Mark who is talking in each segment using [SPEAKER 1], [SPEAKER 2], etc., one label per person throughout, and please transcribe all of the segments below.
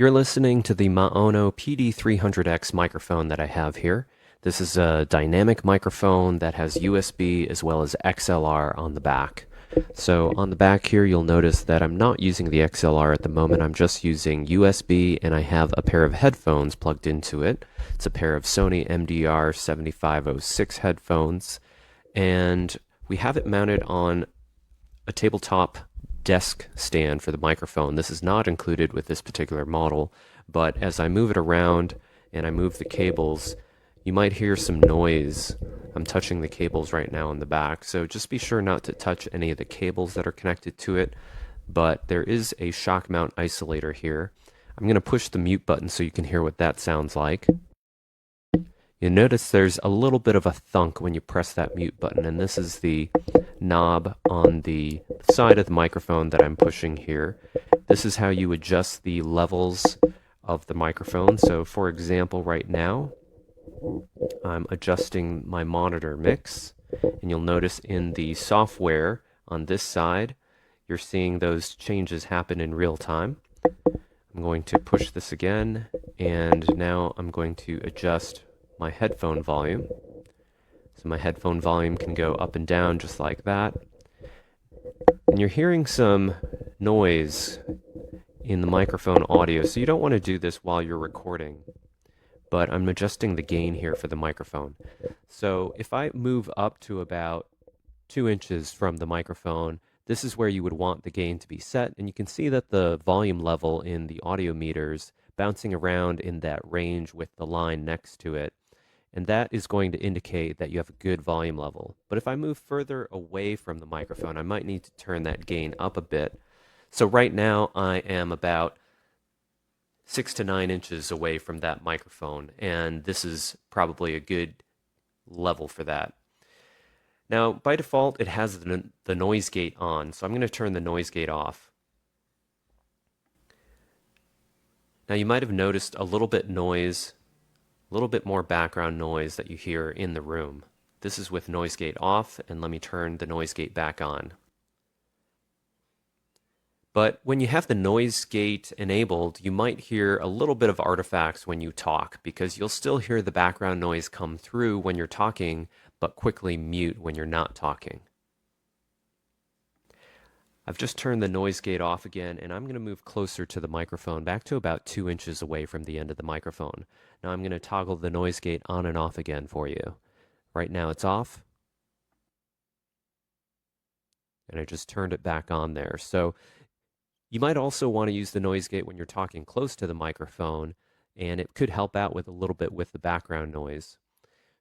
[SPEAKER 1] You're listening to the MAONO PD300X microphone that I have here. This is a dynamic microphone that has USB as well as XLR on the back. So on the back here, you'll notice that I'm not using the XLR at the moment. I'm just using USB, and I have a pair of headphones plugged into it. It's a pair of Sony MDR 7506 headphones, and we have it mounted on a tabletop desk stand for the microphone. This is not included with this particular model, but as I move it around and I move the cables, you might hear some noise. I'm touching the cables right now in the back, so just be sure not to touch any of the cables that are connected to it, but there is a shock mount isolator here. I'm going to push the mute button so you can hear what that sounds like. You'll notice there's a little bit of a thunk when you press that mute button, and this is the knob on the side of the microphone that I'm pushing here. This is how you adjust the levels of the microphone. So for example, right now, I'm adjusting my monitor mix, and you'll notice in the software on this side, you're seeing those changes happen in real time. I'm going to push this again, and now I'm going to adjust my headphone volume. So my headphone volume can go up and down just like that. And you're hearing some noise in the microphone audio, so you don't want to do this while you're recording. But I'm adjusting the gain here for the microphone. So if I move up to about 2 inches from the microphone, this is where you would want the gain to be set, and you can see that the volume level in the audio meters bouncing around in that range with the line next to it, and that is going to indicate that you have a good volume level. But if I move further away from the microphone, I might need to turn that gain up a bit. So right now I am about 6 to 9 inches away from that microphone, and this is probably a good level for that. Now, by default, it has the noise gate on, so I'm going to turn the noise gate off. Now, you might have noticed a little bit more background noise that you hear in the room. This is with noise gate off, and let me turn the noise gate back on. But when you have the noise gate enabled, you might hear a little bit of artifacts when you talk, because you'll still hear the background noise come through when you're talking, but quickly mute when you're not talking. I've just turned the noise gate off again, and I'm going to move closer to the microphone, back to about 2 inches away from the end of the microphone. Now I'm going to toggle the noise gate on and off again for you. Right now it's off, and I just turned it back on there. So you might also want to use the noise gate when you're talking close to the microphone, and it could help out with a little bit with the background noise.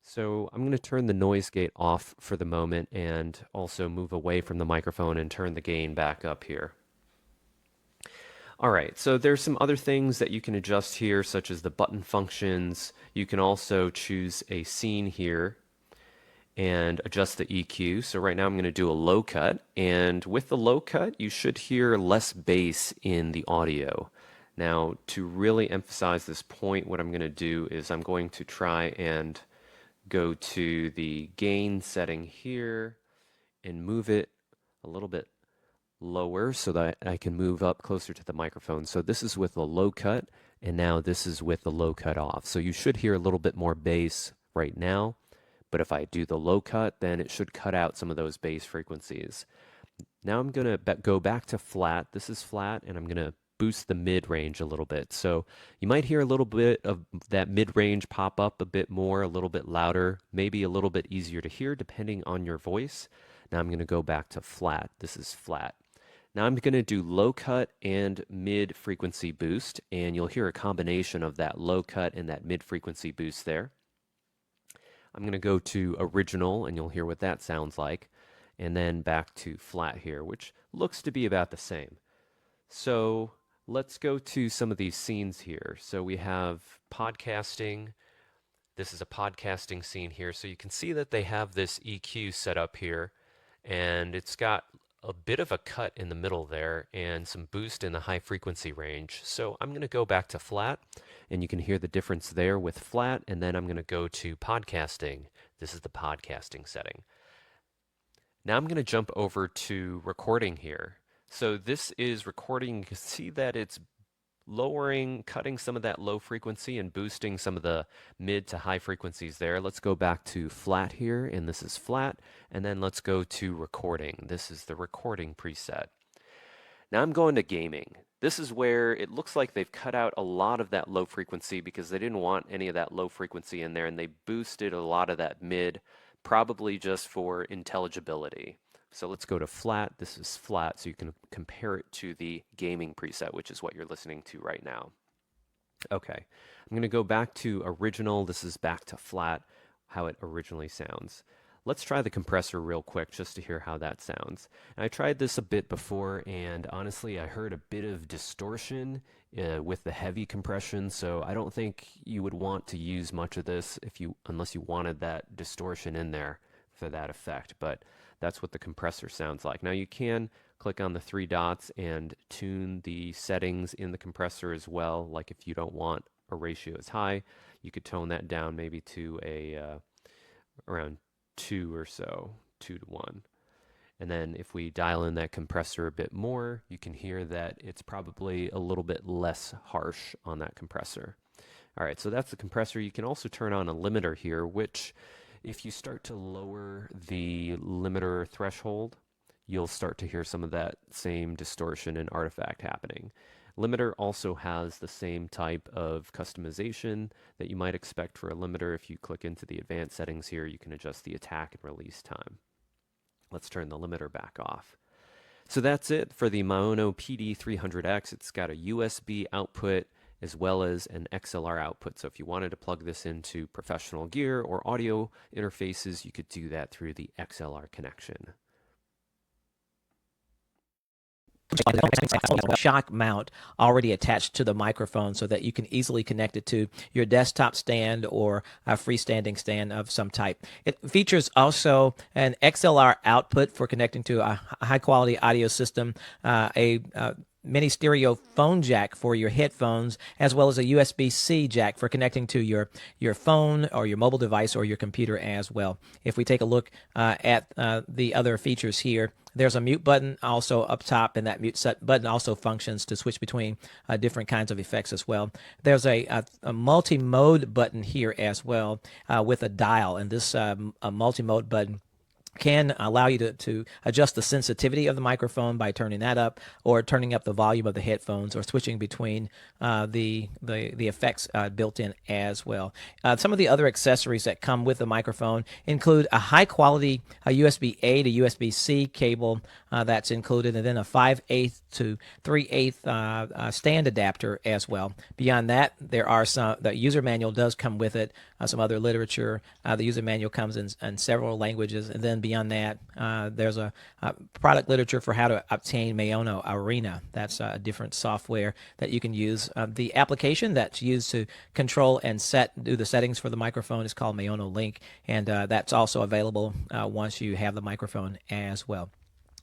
[SPEAKER 1] So I'm going to turn the noise gate off for the moment and also move away from the microphone and turn the gain back up here. All right, so there's some other things that you can adjust here, such as the button functions. You can also choose a scene here and adjust the EQ. So right now I'm going to do a low cut, and with the low cut you should hear less bass in the audio. Now, to really emphasize this point, what I'm going to do is I'm going to try and go to the gain setting here and move it a little bit lower so that I can move up closer to the microphone. So this is with the low cut, and now this is with the low cut off. So you should hear a little bit more bass right now, but if I do the low cut, then it should cut out some of those bass frequencies. Now I'm going to go back to flat. This is flat, and I'm going to boost the mid-range a little bit. So you might hear a little bit of that mid-range pop up a bit more, a little bit louder, maybe a little bit easier to hear depending on your voice. Now I'm going to go back to flat. This is flat. Now I'm going to do low cut and mid frequency boost, and you'll hear a combination of that low cut and that mid frequency boost there. I'm going to go to original, and you'll hear what that sounds like, and then back to flat here, which looks to be about the same. So let's go to some of these scenes here. So we have podcasting. This is a podcasting scene here. So you can see that they have this EQ set up here, and it's got a bit of a cut in the middle there and some boost in the high frequency range. So I'm going to go back to flat, and you can hear the difference there with flat, and then I'm going to go to podcasting. This is the podcasting setting. Now I'm going to jump over to recording here. So this is recording. You can see that it's cutting some of that low frequency and boosting some of the mid to high frequencies there. Let's go back to flat here, and this is flat, and then let's go to recording. This is the recording preset. Now I'm going to gaming. This is where it looks like they've cut out a lot of that low frequency because they didn't want any of that low frequency in there, and they boosted a lot of that mid, probably just for intelligibility. So let's go to flat. This is flat, so you can compare it to the gaming preset, which is what you're listening to right now. Okay, I'm going to go back to original. This is back to flat, how it originally sounds. Let's try the compressor real quick just to hear how that sounds. And I tried this a bit before, and honestly, I heard a bit of distortion with the heavy compression, so I don't think you would want to use much of this unless you wanted that distortion in there for that effect, but that's what the compressor sounds like. Now you can click on the three dots and tune the settings in the compressor as well. Like if you don't want a ratio as high, you could tone that down maybe to around 2 or so, 2 to 1. And then if we dial in that compressor a bit more, you can hear that it's probably a little bit less harsh on that compressor. All right, so that's the compressor. You can also turn on a limiter here, which if you start to lower the limiter threshold, you'll start to hear some of that same distortion and artifact happening. Limiter also has the same type of customization that you might expect for a limiter. If you click into the advanced settings here, you can adjust the attack and release time. Let's turn the limiter back off. So that's it for the MAONO PD300X. It's got a USB output as well as an XLR output. So if you wanted to plug this into professional gear or audio interfaces, you could do that through the XLR connection.
[SPEAKER 2] Shock mount already attached to the microphone so that you can easily connect it to your desktop stand or a freestanding stand of some type. It features also an XLR output for connecting to a high quality audio system, a mini stereo phone jack for your headphones, as well as a USB-C jack for connecting to your phone or your mobile device or your computer as well. If we take a look at the other features here, there's a mute button also up top, and that mute button also functions to switch between different kinds of effects as well. There's a multi-mode button here as well with a dial, and this multi-mode button can allow you to adjust the sensitivity of the microphone by turning that up or turning up the volume of the headphones or switching between the effects built in as well. Some of the other accessories that come with the microphone include a high quality USB-A to USB-C cable that's included, and then a 5/8 to 3/8 stand adapter as well. Beyond that, there are the user manual does come with it, some other literature. The user manual comes in several languages, and then beyond that, there's a product literature for how to obtain MAONO Arena. That's a different software that you can use. The application that's used to control and do the settings for the microphone is called MAONO Link, and that's also available once you have the microphone as well.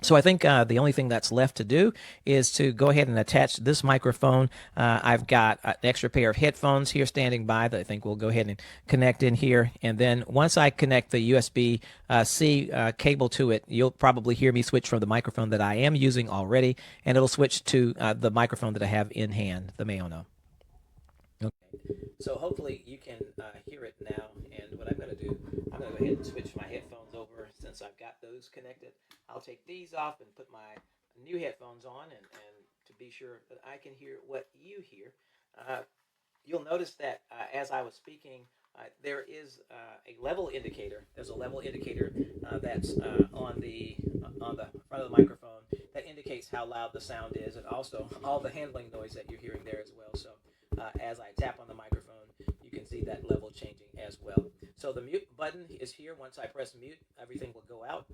[SPEAKER 2] So I think the only thing that's left to do is to go ahead and attach this microphone. I've got an extra pair of headphones here standing by that I think we'll go ahead and connect in here. And then once I connect the USB-C cable to it, you'll probably hear me switch from the microphone that I am using already, and it'll switch to the microphone that I have in hand, the MAONO. Okay. So hopefully you can hear it now. And what I'm going to do, I'm going to go ahead and switch my headphones over since I've got those connected. I'll take these off and put my new headphones on, and to be sure that I can hear what you hear. You'll notice that as I was speaking, there is a level indicator. There's a level indicator that's on the front of the microphone that indicates how loud the sound is, and also all the handling noise that you're hearing there as well. So as I tap on the microphone, you can see that level changing as well. So the mute button is here. Once I press mute, everything will go out.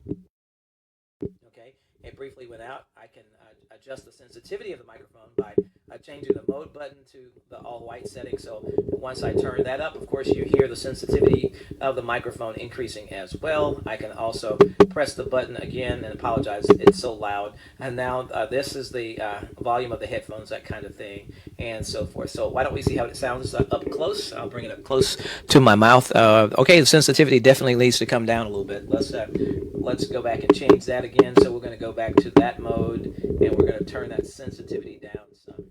[SPEAKER 2] Okay, it briefly went out. I can adjust the sensitivity of the microphone by changing the mode button to the all white setting. So once I turn that up, of course, you hear the sensitivity of the microphone increasing as well. I can also press the button again, and apologize, it's so loud. And now this is the volume of the headphones, that kind of thing, and so forth. So why don't we see how it sounds up close? I'll bring it up close to my mouth. Okay, the sensitivity definitely needs to come down a little bit. Let's go back and change that again. So we're going to go back to that mode, and we're going to turn that sensitivity down some.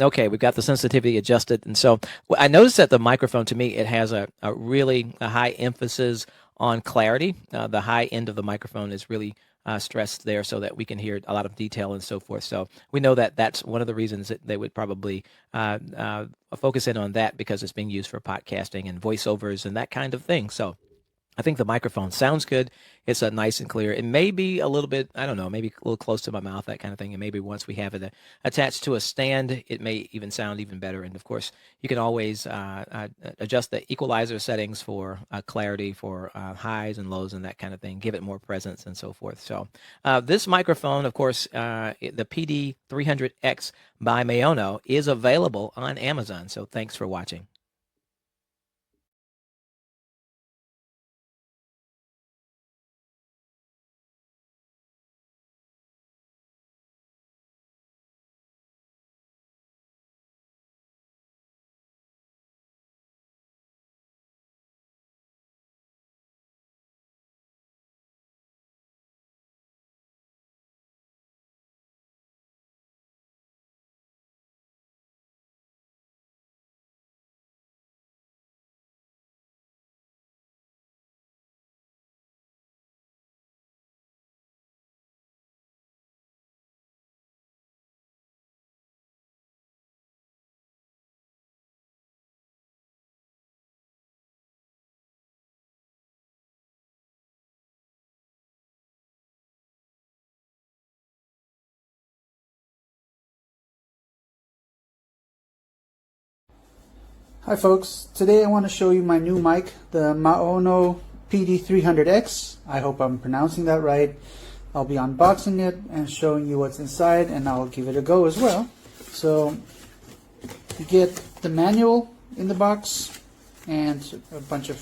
[SPEAKER 2] Okay, we've got the sensitivity adjusted. And so I noticed that the microphone, to me, it has a really a high emphasis on clarity. The high end of the microphone is really stressed there so that we can hear a lot of detail and so forth. So we know that that's one of the reasons that they would probably focus in on that, because it's being used for podcasting and voiceovers and that kind of thing. So I think the microphone sounds good. It's nice and clear. It may be a little bit, I don't know, maybe a little close to my mouth, that kind of thing. And maybe once we have it attached to a stand, it may even sound even better. And of course, you can always adjust the equalizer settings for clarity, for highs and lows and that kind of thing, give it more presence and so forth. So this microphone, of course, the PD300X by MAONO, is available on Amazon. So thanks for watching.
[SPEAKER 3] Hi folks, today I want to show you my new mic, the MAONO PD300X. I hope I'm pronouncing that right. I'll be unboxing it and showing you what's inside, and I'll give it a go as well. So you get the manual in the box and a bunch of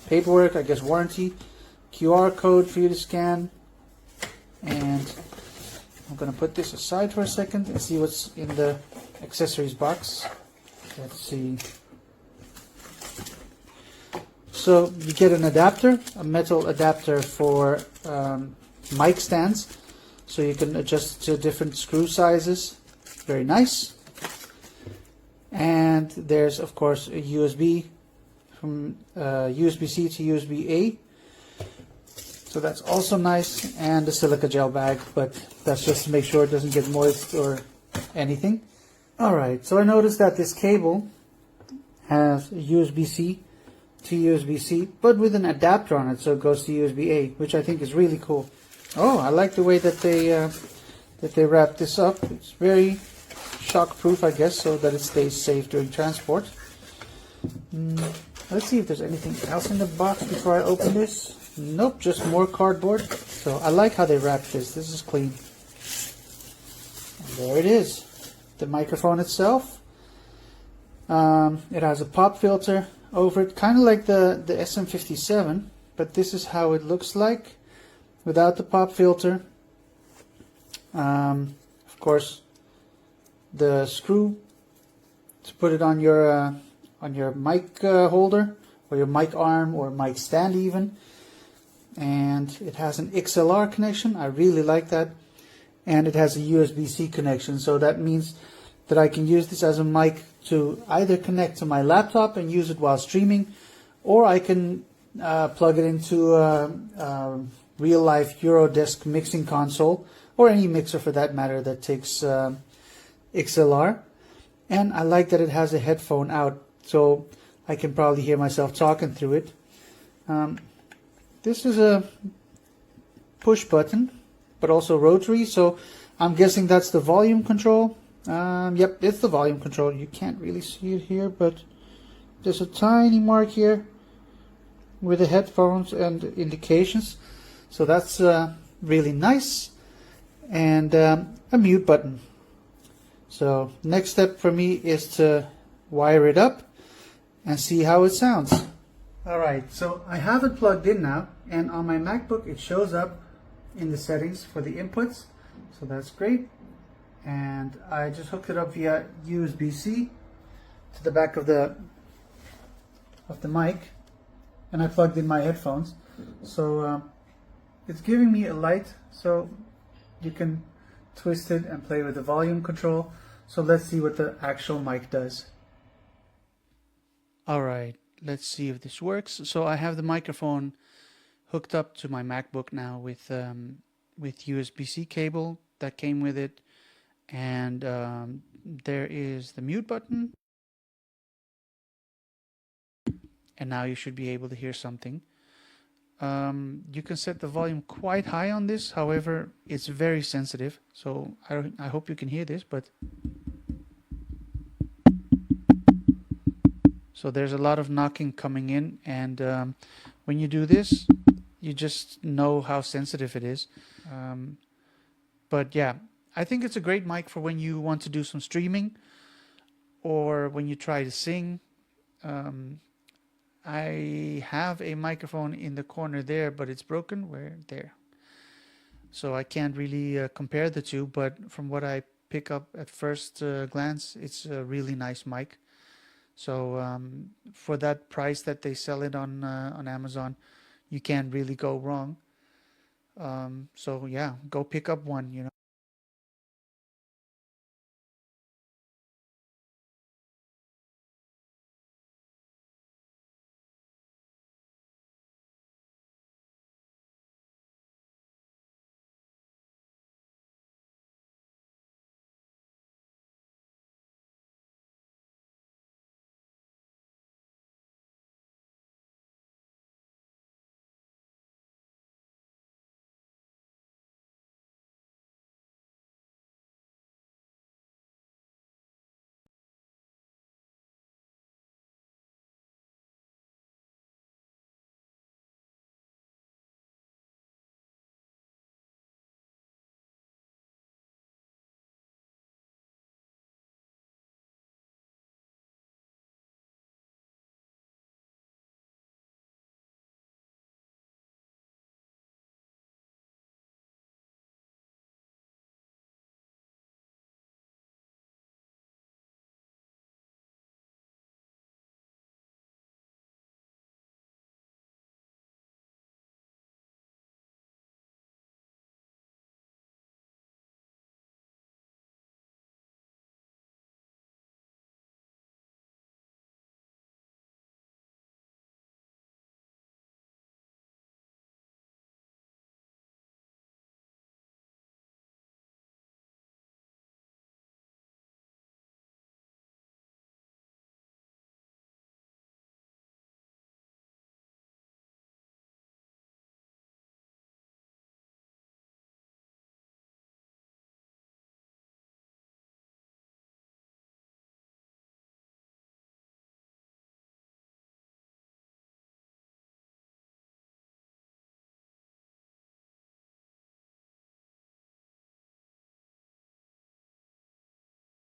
[SPEAKER 3] paperwork, I guess warranty, QR code for you to scan, and I'm going to put this aside for a second and see what's in the accessories box. Let's see. So you get an adapter, a metal adapter for mic stands, so you can adjust to different screw sizes. Very nice. And there's of course a USB from USB-C to USB-A. So that's also nice, and a silica gel bag, but that's just to make sure it doesn't get moist or anything. Alright, so I noticed that this cable has USB-C to USB-C, but with an adapter on it, so it goes to USB-A, which I think is really cool. Oh, I like the way that they wrap this up. It's very shock-proof, I guess, so that it stays safe during transport. Let's see if there's anything else in the box before I open this. Nope, just more cardboard. So I like how they wrap this. This is clean. And there it is. The microphone itself. It has a pop filter over it, kind of like the SM57, but this is how it looks like without the pop filter. Of course, the screw to put it on your mic holder, or your mic arm, or mic stand even. And it has an XLR connection. I really like that. And it has a USB-C connection, so that means that I can use this as a mic to either connect to my laptop and use it while streaming, or I can plug it into a real-life Eurodesk mixing console, or any mixer for that matter that takes XLR. And I like that it has a headphone out, so I can probably hear myself talking through it. This is a push button, but also rotary, so I'm guessing that's the volume control. Yep, it's the volume control. You can't really see it here, but there's a tiny mark here with the headphones and indications, so that's really nice. And a mute button. So next step for me is to wire it up and see how it sounds. Alright, so I have it plugged in now, and on my MacBook it shows up in the settings for the inputs, so that's great. And I just hooked it up via USB-C to the back of the mic, and I plugged in my headphones. So it's giving me a light, so you can twist it and play with the volume control. So let's see what the actual mic does. All right, let's see if this works. So I have the microphone hooked up to my MacBook now with USB-C cable that came with it, and there is the mute button, and now you should be able to hear something. You can set the volume quite high on this, however, it's very sensitive, so I hope you can hear this, but so there's a lot of knocking coming in, and when you do this, you just know how sensitive it is. But yeah, I think it's a great mic for when you want to do some streaming or when you try to sing. I have a microphone in the corner there, but it's broken. Where? There. So I can't really compare the two, but from what I pick up at first glance, it's a really nice mic. So for that price that they sell it on Amazon, you can't really go wrong. So yeah, go pick up one, you know.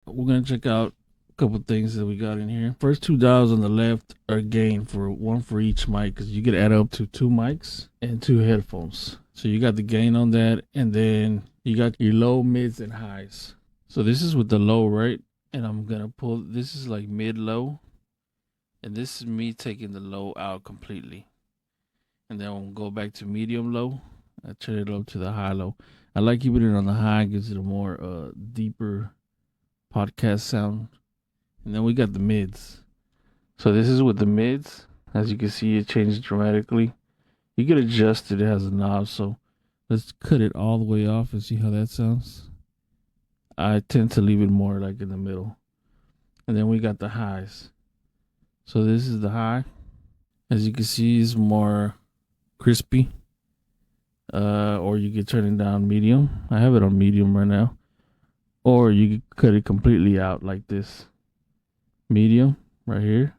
[SPEAKER 4] We're gonna check out a couple things that we got in here. First two dials on the left are gain for one for each mic, because you could add up to 2 mics and 2 headphones. So you got the gain on that, and then you got your low, mids, and highs. So this is with the low, right? And I'm gonna pull. This is like mid low, and this is me taking the low out completely. And then we'll go back to medium low. I turn it up to the high low. I like keeping it on the high, gives it a more deeper podcast sound. And then we got the mids. So this is with the mids. As you can see, it changed dramatically. You can adjust it. It has a knob. So let's cut it all the way off and see how that sounds. I tend to leave it more like in the middle. And then we got the highs. So this is the high. As you can see, it's more crispy. Or you can turn it down medium. I have it on medium right now. Or you can cut it completely out like this. Medium right here.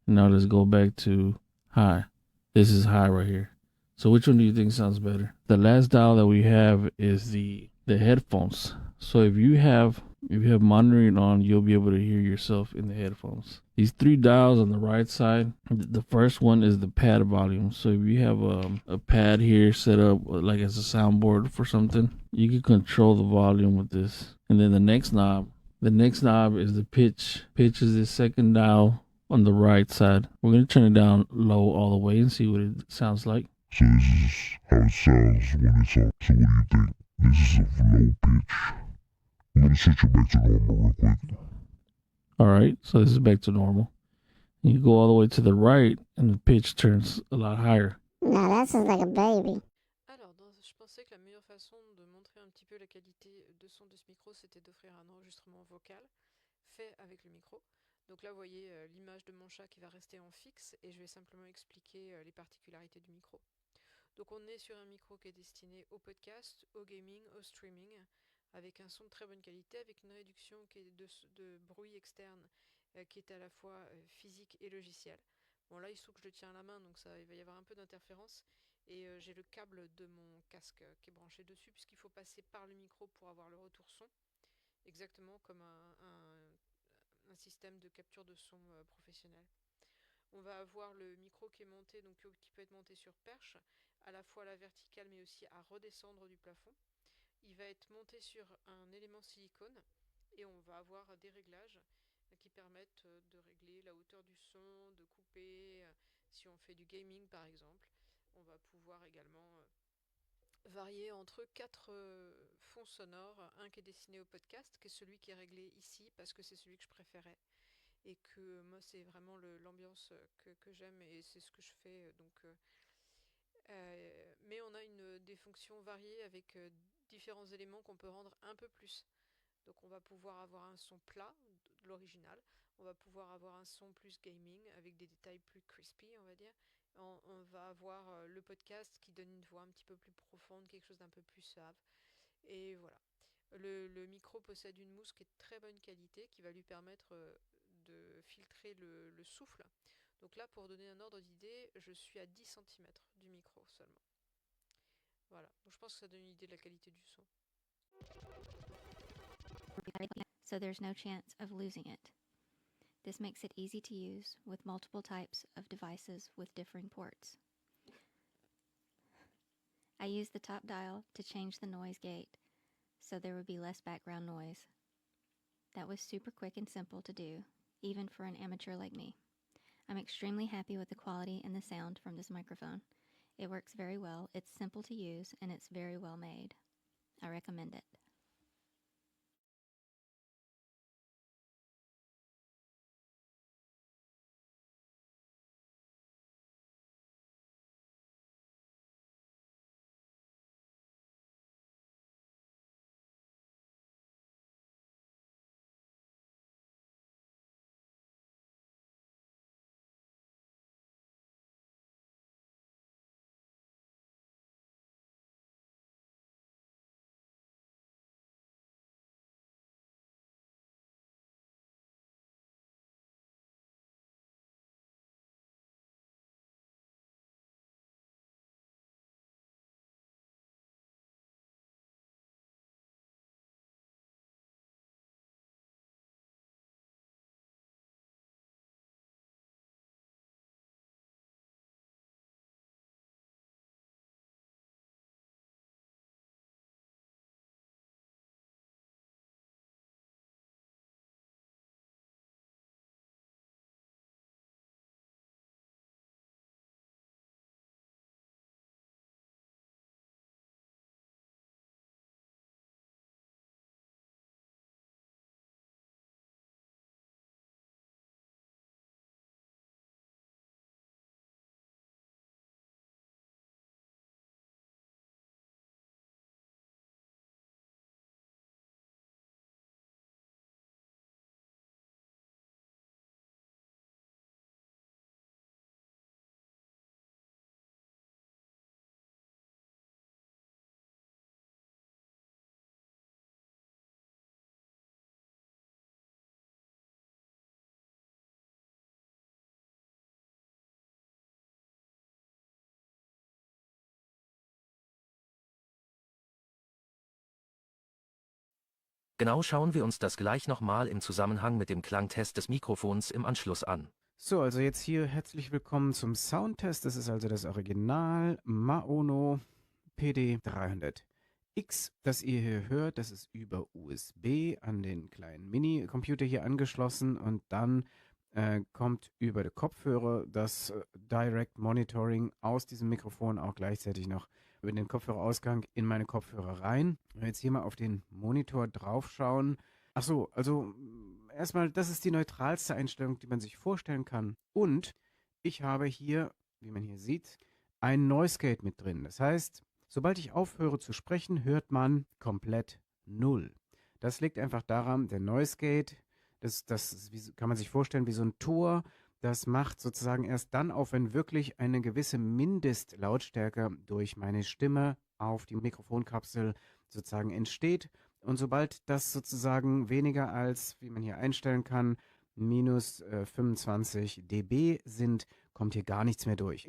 [SPEAKER 4] Now let's go back to high. This is high right here. So which one do you think sounds better? The last dial that we have is the headphones. So if you have monitoring on, you'll be able to hear yourself in the headphones. These 3 dials on the right side, the first one is the pad volume. So if you have a pad here set up like as a soundboard for something, you can control the volume with this. And then the next knob is the pitch. Pitch is the second dial on the right side. We're going to turn it down low all the way and see what it sounds like.
[SPEAKER 5] So this is how it sounds when it's on. So what do you think? This is a low pitch. I'm gonna switch it back to normal real quick.
[SPEAKER 4] All right, so this is back to normal. You go all the way to the right, and the pitch turns a lot higher.
[SPEAKER 6] Now that sounds like a baby.
[SPEAKER 7] Alors, je pensais que la meilleure façon de montrer un petit peu la qualité de son de ce micro, c'était d'offrir un enregistrement vocal fait avec le micro. Donc là, vous voyez l'image de mon chat qui va rester en fixe et je vais simplement expliquer les particularités du micro. Donc on est sur un micro qui est destiné au podcast, au gaming, au streaming, avec un son de très bonne qualité, avec une réduction qui est de bruit externe qui est à la fois physique et logiciel. Bon là il se trouve que je le tiens à la main, donc il va y avoir un peu d'interférence, et j'ai le câble de mon casque qui est branché dessus, puisqu'il faut passer par le micro pour avoir le retour son, exactement comme un système de capture de son professionnel. On va avoir le micro qui est monté, donc qui peut être monté sur perche, à la fois à la verticale mais aussi à redescendre du plafond. Il va être monté sur un élément silicone et on va avoir des réglages qui permettent de régler la hauteur du son, de couper, si on fait du gaming par exemple. On va pouvoir également varier entre 4 fonds sonores, un qui est destiné au podcast, qui est celui qui est réglé ici parce que c'est celui que je préférais. Et que moi c'est vraiment l'ambiance que j'aime et c'est ce que je fais. Mais on a des fonctions variées avec différents éléments qu'on peut rendre un peu plus. Donc on va pouvoir avoir un son plat de l'original, on va pouvoir avoir un son plus gaming avec des détails plus crispy, on va dire. On va avoir le podcast qui donne une voix un petit peu plus profonde, quelque chose d'un peu plus suave. Et voilà. Le micro possède une mousse qui est de très bonne qualité, qui va lui permettre de filtrer le souffle. Donc là, pour donner un ordre d'idée, je suis à 10 cm du micro seulement. Voilà, donc je pense que ça donne une idée de la qualité du son.
[SPEAKER 6] So there's no chance of losing it. This makes it easy to use with multiple types of devices with differing ports. I used the top dial to change the noise gate so there would be less background noise. That was super quick and simple to do, even for an amateur like me. I'm extremely happy with the quality and the sound from this microphone. It works very well, it's simple to use, and it's very well made. I recommend it.
[SPEAKER 8] Genau schauen wir uns das gleich nochmal im Zusammenhang mit dem Klangtest des Mikrofons im Anschluss an.
[SPEAKER 9] So, also jetzt hier herzlich willkommen zum Soundtest. Das ist also das Original MAONO PD300X, das ihr hier hört. Das ist über USB an den kleinen Mini-Computer hier angeschlossen und dann kommt über die Kopfhörer das Direct Monitoring aus diesem Mikrofon auch gleichzeitig noch über den Kopfhörerausgang in meine Kopfhörer rein. Wenn wir jetzt hier mal auf den Monitor drauf schauen. Achso, also erstmal, das ist die neutralste Einstellung, die man sich vorstellen kann. Und ich habe hier, wie man hier sieht, ein Noise Gate mit drin. Das heißt, sobald ich aufhöre zu sprechen, hört man komplett null. Das liegt einfach daran, der Noise Gate, das kann man sich vorstellen wie so ein Tor. Das macht sozusagen erst dann auf, wenn wirklich eine gewisse Mindestlautstärke durch meine Stimme auf die Mikrofonkapsel sozusagen entsteht. Und sobald das sozusagen weniger als, wie man hier einstellen kann, minus 25 dB sind, kommt hier gar nichts mehr durch.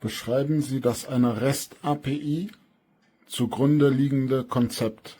[SPEAKER 5] Beschreiben Sie das einer REST-API zugrunde liegende Konzept.